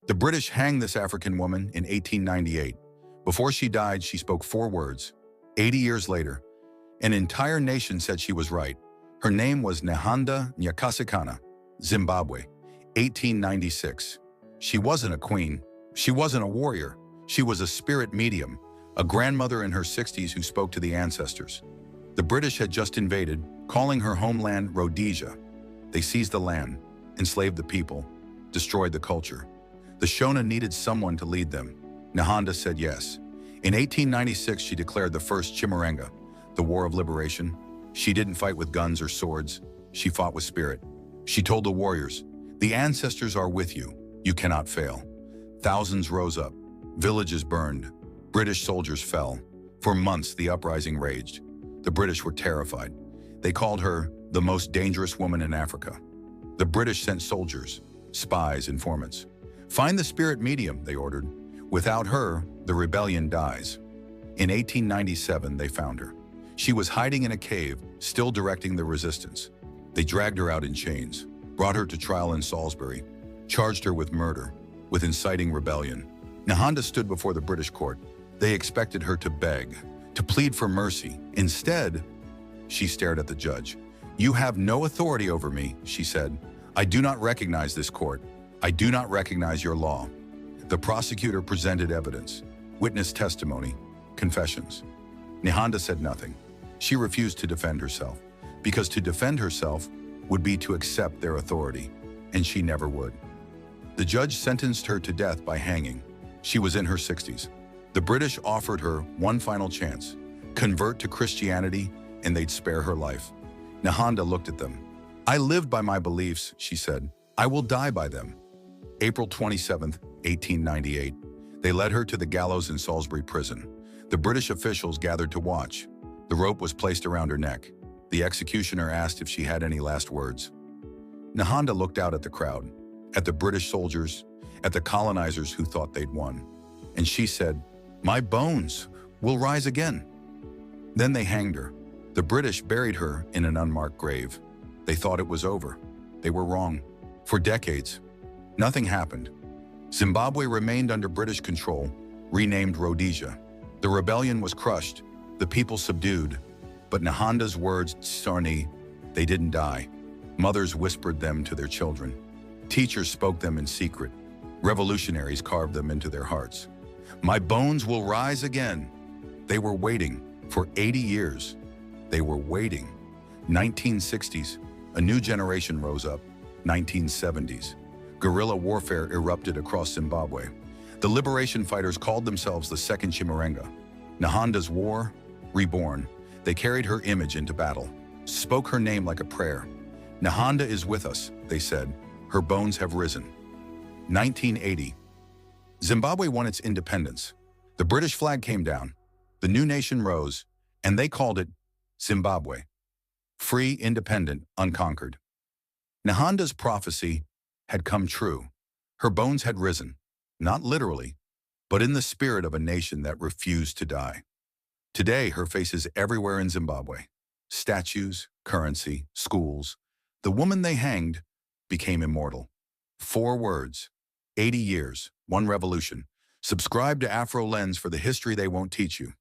The British hanged this African woman in 1898. Before she died, she spoke 4 words. 80 years later, an entire nation said she was right. Her name was Nehanda Nyakasikana, Zimbabwe, 1896. She wasn't a queen. She wasn't a warrior. She was a spirit medium, a grandmother in her 60s who spoke to the ancestors. The British had just invaded, calling her homeland Rhodesia. They seized the land, enslaved the people, destroyed the culture. The Shona needed someone to lead them. Nehanda said yes. In 1896, she declared the first Chimurenga, the War of Liberation. She didn't fight with guns or swords. She fought with spirit. She told the warriors, "The ancestors are with you. You cannot fail." Thousands rose up. Villages burned. British soldiers fell. For months, the uprising raged. The British were terrified. They called her the most dangerous woman in Africa. The British sent soldiers, spies, informants. "Find the spirit medium," they ordered. "Without her, the rebellion dies." In 1897, they found her. She was hiding in a cave, still directing the resistance. They dragged her out in chains, brought her to trial in Salisbury, charged her with murder, with inciting rebellion. Nehanda stood before the British court. They expected her to beg, to plead for mercy. Instead, she stared at the judge. "You have no authority over me," she said. "I do not recognize this court. I do not recognize your law." The prosecutor presented evidence, witness testimony, confessions. Nehanda said nothing. She refused to defend herself, because to defend herself would be to accept their authority, and she never would. The judge sentenced her to death by hanging. She was in her 60s. The British offered her one final chance: convert to Christianity and they'd spare her life. Nehanda looked at them. "I lived by my beliefs," she said. "I will die by them." April 27, 1898. They led her to the gallows in Salisbury prison. The British officials gathered to watch. The rope was placed around her neck. The executioner asked if she had any last words. Nehanda looked out at the crowd, at the British soldiers, at the colonizers who thought they'd won. And she said, "My bones will rise again." Then they hanged her. The British buried her in an unmarked grave. They thought it was over. They were wrong. For decades, nothing happened. Zimbabwe remained under British control, renamed Rhodesia. The rebellion was crushed, the people subdued. But Nehanda's words, "Sarni," they didn't die. Mothers whispered them to their children. Teachers spoke them in secret. Revolutionaries carved them into their hearts. "My bones will rise again." They were waiting for 80 years. They were waiting. 1960s, a new generation rose up. 1970s, guerrilla warfare erupted across Zimbabwe. The liberation fighters called themselves the Second Chimurenga. Nehanda's war, reborn. They carried her image into battle, spoke her name like a prayer. "Nehanda is with us," they said. "Her bones have risen." 1980. Zimbabwe won its independence. The British flag came down. The new nation rose, and they called it Zimbabwe. Free, independent, unconquered. Nehanda's prophecy had come true. Her bones had risen, not literally, but in the spirit of a nation that refused to die. Today, her face is everywhere in Zimbabwe. Statues, currency, schools. The woman they hanged became immortal. 4 words, 80 years, 1 revolution. Subscribe to Afro Lens for the history they won't teach you.